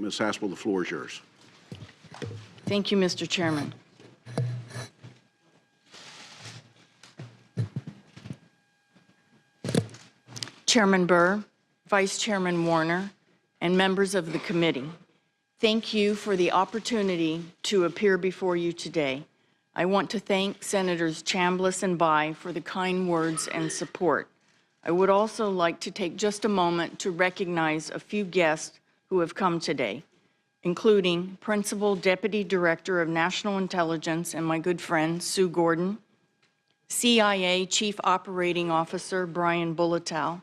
Ms. Haspel, the floor is yours. Thank you, Mr. Chairman. Chairman Burr, Vice Chairman Warner, and members of the committee, thank you for the opportunity to appear before you today. I want to thank Senators Chambliss and Bayh for the kind words and support. I would also like to take just a moment to recognize a few guests who have come today, including Principal Deputy Director of National Intelligence and my good friend Sue Gordon, CIA Chief Operating Officer Brian Bulletow,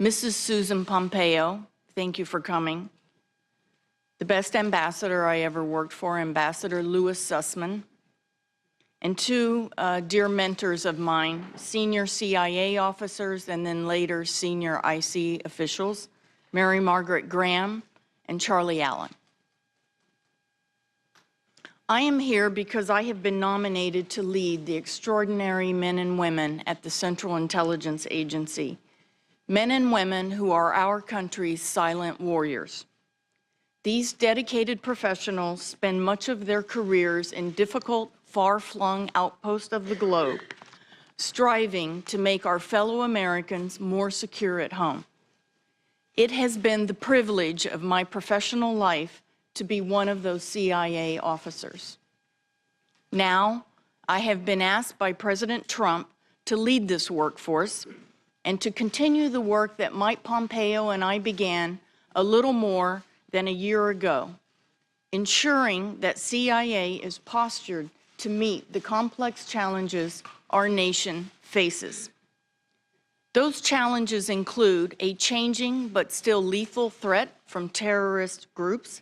Mrs. Susan Pompeo, thank you for coming, the best ambassador I ever worked for, Ambassador Louis Sussman, and two dear mentors of mine, senior CIA officers and then later senior IC officials, Mary Margaret Graham and Charlie Allen. I am here because I have been nominated to lead the extraordinary men and women at the Central Intelligence Agency, men and women who are our country's silent warriors. These dedicated professionals spend much of their careers in difficult, far-flung outposts of the globe, striving to make our fellow Americans more secure at home. It has been the privilege of my professional life to be one of those CIA officers. Now, I have been asked by President Trump to lead this workforce and to continue the work that Mike Pompeo and I began a little more than a year ago, ensuring that CIA is postured to meet the complex challenges our nation faces. Those challenges include a changing but still lethal threat from terrorist groups,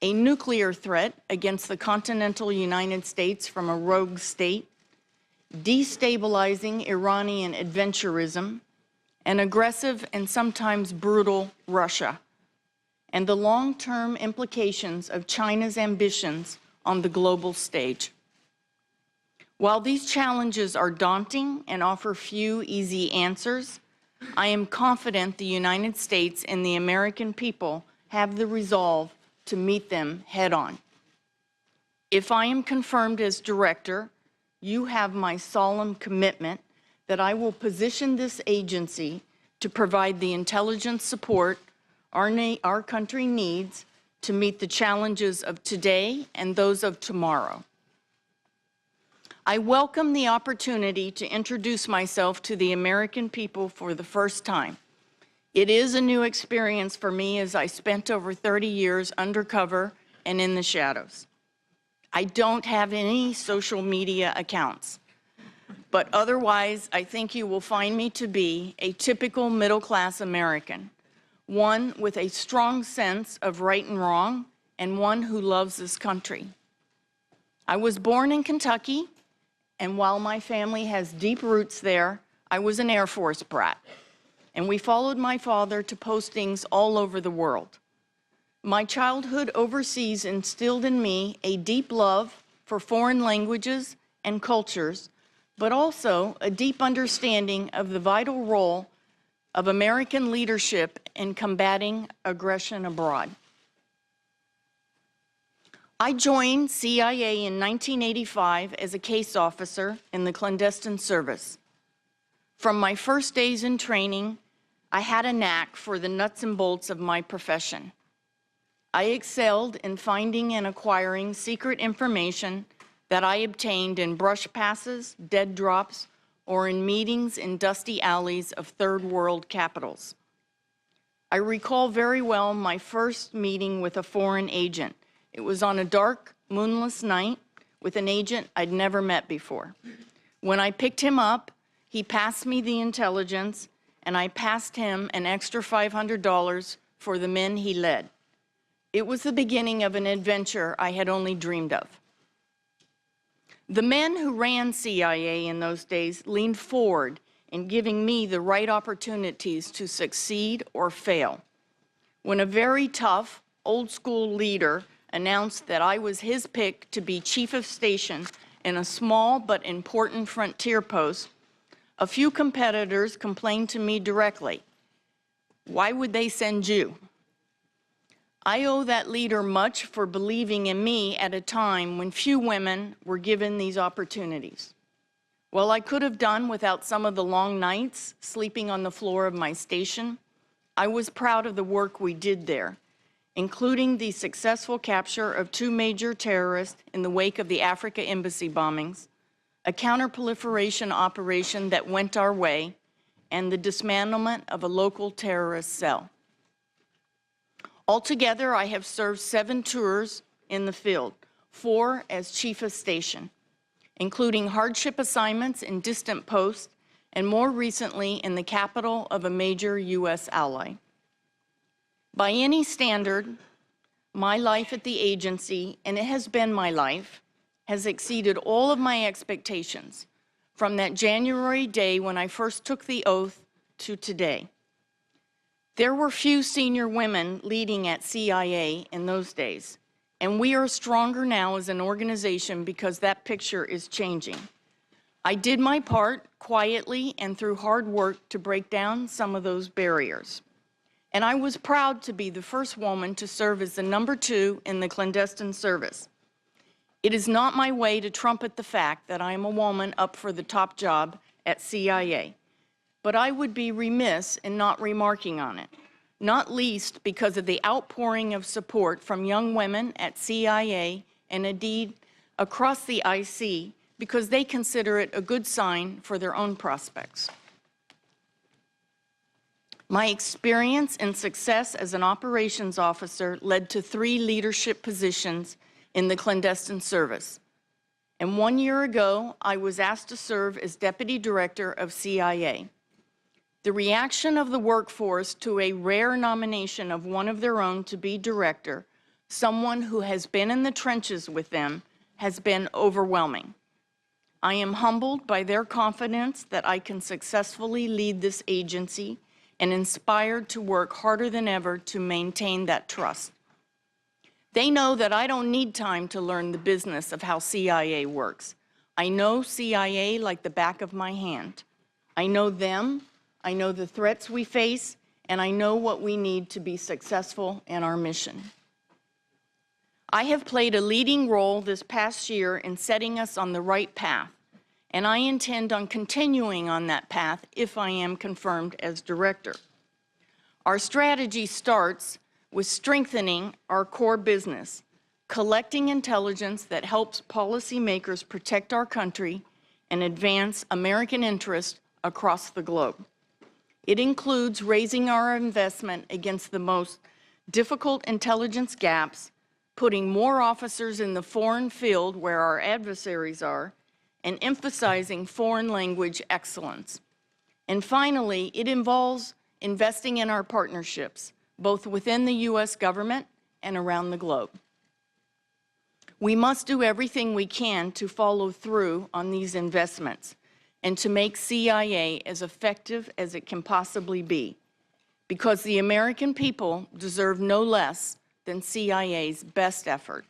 a nuclear threat against the continental United States from a rogue state, destabilizing Iranian adventurism, an aggressive and sometimes brutal Russia, and the long-term implications of China's ambitions on the global stage. While these challenges are daunting and offer few easy answers, I am confident the United States and the American people have the resolve to meet them head-on. If I am confirmed as director, you have my solemn commitment that I will position this agency to provide the intelligence support our country needs to meet the challenges of today and those of tomorrow. I welcome the opportunity to introduce myself to the American people for the first time. It is a new experience for me as I spent over 30 years undercover and in the shadows. I don't have any social media accounts, but otherwise I think you will find me to be a typical middle-class American, one with a strong sense of right and wrong, and one who loves this country. I was born in Kentucky, and while my family has deep roots there, I was an Air Force brat, and we followed my father to postings all over the world. My childhood overseas instilled in me a deep love for foreign languages and cultures, but also a deep understanding of the vital role of American leadership in combating aggression abroad. I joined CIA in 1985 as a case officer in the clandestine service. From my first days in training, I had a knack for the nuts and bolts of my profession. I excelled in finding and acquiring secret information that I obtained in brush passes, dead drops, or in meetings in dusty alleys of third world capitals. I recall very well my first meeting with a foreign agent. It was on a dark, moonless night with an agent I'd never met before. When I picked him up, he passed me the intelligence, and I passed him an extra $500 for the men he led. It was the beginning of an adventure I had only dreamed of. The men who ran CIA in those days leaned forward in giving me the right opportunities to succeed or fail. When a very tough, old-school leader announced that I was his pick to be chief of station in a small but important frontier post, a few competitors complained to me directly. Why would they send you? I owe that leader much for believing in me at a time when few women were given these opportunities. While I could have done without some of the long nights sleeping on the floor of my station, I was proud of the work we did there, including the successful capture of 2 major terrorists in the wake of the Africa embassy bombings, a counterproliferation operation that went our way, and the dismantlement of a local terrorist cell. Altogether, I have served 7 tours in the field, 4 as chief of station, including hardship assignments in distant posts and more recently in the capital of a major U.S. ally. By any standard, my life at the agency, and it has been my life, has exceeded all of my expectations from that January day when I first took the oath to today. There were few senior women leading at CIA in those days, and we are stronger now as an organization because that picture is changing. I did my part quietly and through hard work to break down some of those barriers. And I was proud to be the first woman to serve as the number 2 in the clandestine service. It is not my way to trumpet the fact that I am a woman up for the top job at CIA, but I would be remiss in not remarking on it, not least because of the outpouring of support from young women at CIA and indeed across the IC, because they consider it a good sign for their own prospects. My experience and success as an operations officer led to 3 leadership positions in the clandestine service. And 1 year ago, I was asked to serve as Deputy Director of CIA. The reaction of the workforce to a rare nomination of one of their own to be director, someone who has been in the trenches with them, has been overwhelming. I am humbled by their confidence that I can successfully lead this agency and inspired to work harder than ever to maintain that trust. They know that I don't need time to learn the business of how CIA works. I know CIA like the back of my hand. I know them, I know the threats we face, and I know what we need to be successful in our mission. I have played a leading role this past year in setting us on the right path, and I intend on continuing on that path if I am confirmed as director. Our strategy starts with strengthening our core business, collecting intelligence that helps policymakers protect our country and advance American interests across the globe. It includes raising our investment against the most difficult intelligence gaps, putting more officers in the foreign field where our adversaries are, and emphasizing foreign language excellence. And finally, it involves investing in our partnerships, both within the U.S. government and around the globe. We must do everything we can to follow through on these investments and to make CIA as effective as it can possibly be, because the American people deserve no less than CIA's best effort.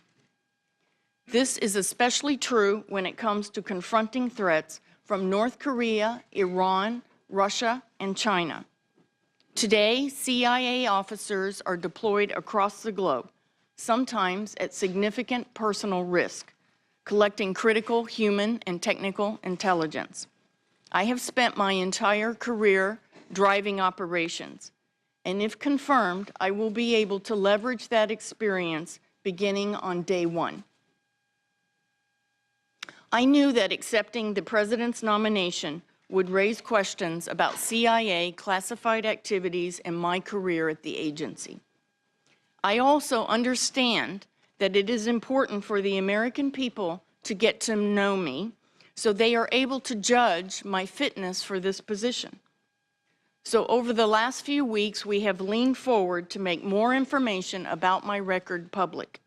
This is especially true when it comes to confronting threats from North Korea, Iran, Russia, and China. Today, CIA officers are deployed across the globe, sometimes at significant personal risk, collecting critical human and technical intelligence. I have spent my entire career driving operations, and if confirmed, I will be able to leverage that experience beginning on day 1. I knew that accepting the President's nomination would raise questions about CIA classified activities in my career at the agency. I also understand that it is important for the American people to get to know me so they are able to judge my fitness for this position. So over the last few weeks, we have leaned forward to make more information about my record public.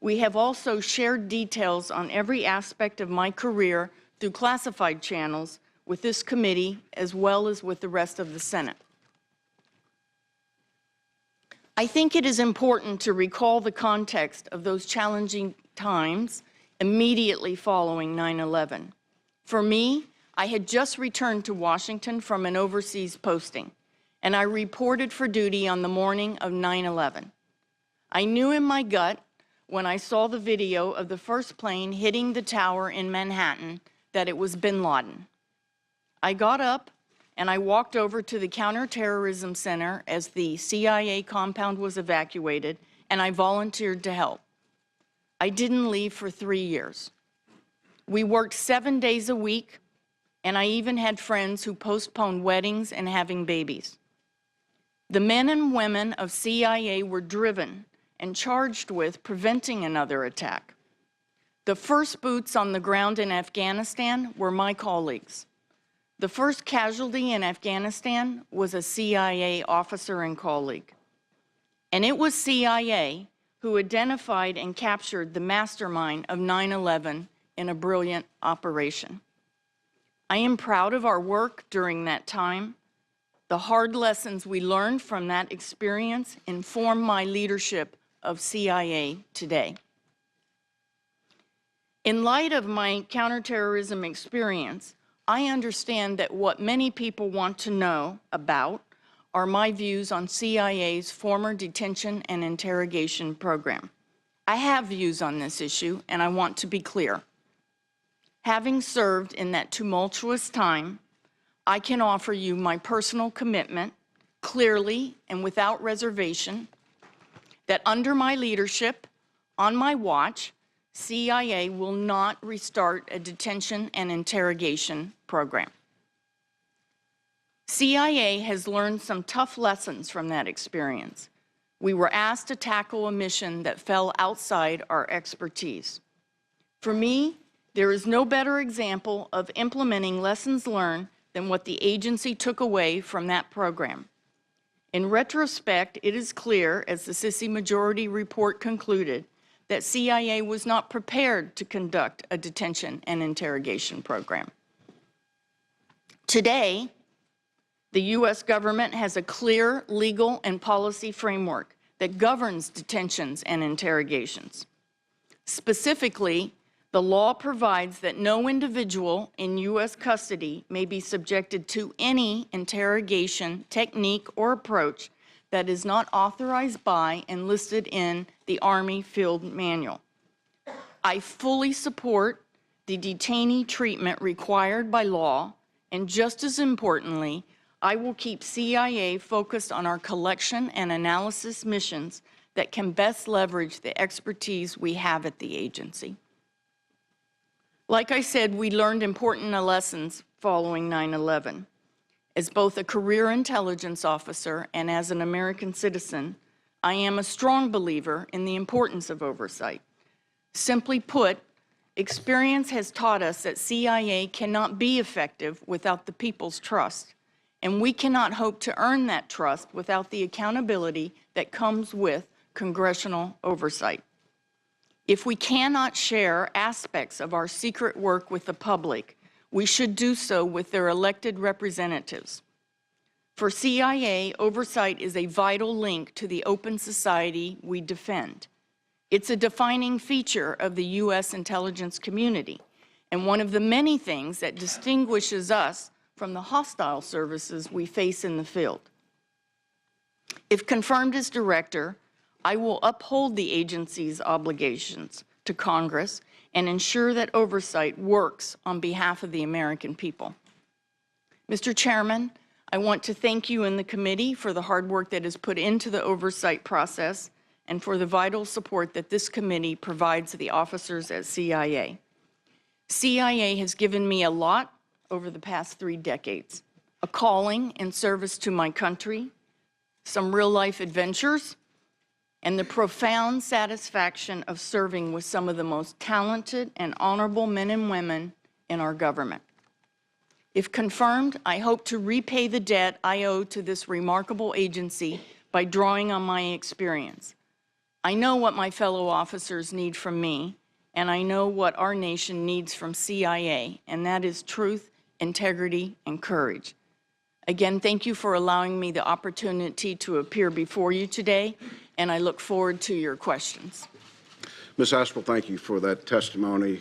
We have also shared details on every aspect of my career through classified channels with this committee as well as with the rest of the Senate. I think it is important to recall the context of those challenging times immediately following 9/11. For me, I had just returned to Washington from an overseas posting, and I reported for duty on the morning of 9/11. I knew in my gut when I saw the video of the first plane hitting the tower in Manhattan that it was bin Laden. I got up and I walked over to the Counterterrorism Center as the CIA compound was evacuated, and I volunteered to help. I didn't leave for 3 years. We worked 7 days a week, and I even had friends who postponed weddings and having babies. The men and women of CIA were driven and charged with preventing another attack. The first boots on the ground in Afghanistan were my colleagues. The first casualty in Afghanistan was a CIA officer and colleague. And it was CIA who identified and captured the mastermind of 9/11 in a brilliant operation. I am proud of our work during that time. The hard lessons we learned from that experience inform my leadership of CIA today. In light of my counterterrorism experience, I understand that what many people want to know about are my views on CIA's former detention and interrogation program. I have views on this issue, and I want to be clear. Having served in that tumultuous time, I can offer you my personal commitment, clearly and without reservation, that under my leadership, on my watch, CIA will not restart a detention and interrogation program. CIA has learned some tough lessons from that experience. We were asked to tackle a mission that fell outside our expertise. For me, there is no better example of implementing lessons learned than what the agency took away from that program. In retrospect, it is clear, as the Sisi Majority Report concluded, that CIA was not prepared to conduct a detention and interrogation program. Today, the U.S. government has a clear legal and policy framework that governs detentions and interrogations. Specifically, the law provides that no individual in U.S. custody may be subjected to any interrogation technique or approach that is not authorized by and listed in the Army Field Manual. I fully support the detainee treatment required by law, and just as importantly, I will keep CIA focused on our collection and analysis missions that can best leverage the expertise we have at the agency. Like I said, we learned important lessons following 9/11. As both a career intelligence officer and as an American citizen, I am a strong believer in the importance of oversight. Simply put, experience has taught us that CIA cannot be effective without the people's trust, and we cannot hope to earn that trust without the accountability that comes with congressional oversight. If we cannot share aspects of our secret work with the public, we should do so with their elected representatives. For CIA, oversight is a vital link to the open society we defend. It's a defining feature of the U.S. intelligence community, and one of the many things that distinguishes us from the hostile services we face in the field. If confirmed as director, I will uphold the agency's obligations to Congress and ensure that oversight works on behalf of the American people. Mr. Chairman, I want to thank you and the committee for the hard work that is put into the oversight process and for the vital support that this committee provides the officers at CIA. CIA has given me a lot over the past 3 decades, a calling and service to my country, some real-life adventures, and the profound satisfaction of serving with some of the most talented and honorable men and women in our government. If confirmed, I hope to repay the debt I owe to this remarkable agency by drawing on my experience. I know what my fellow officers need from me, and I know what our nation needs from CIA, and that is truth, integrity, and courage. Again, thank you for allowing me the opportunity to appear before you today, and I look forward to your questions. Ms. Haspel, thank you for that testimony.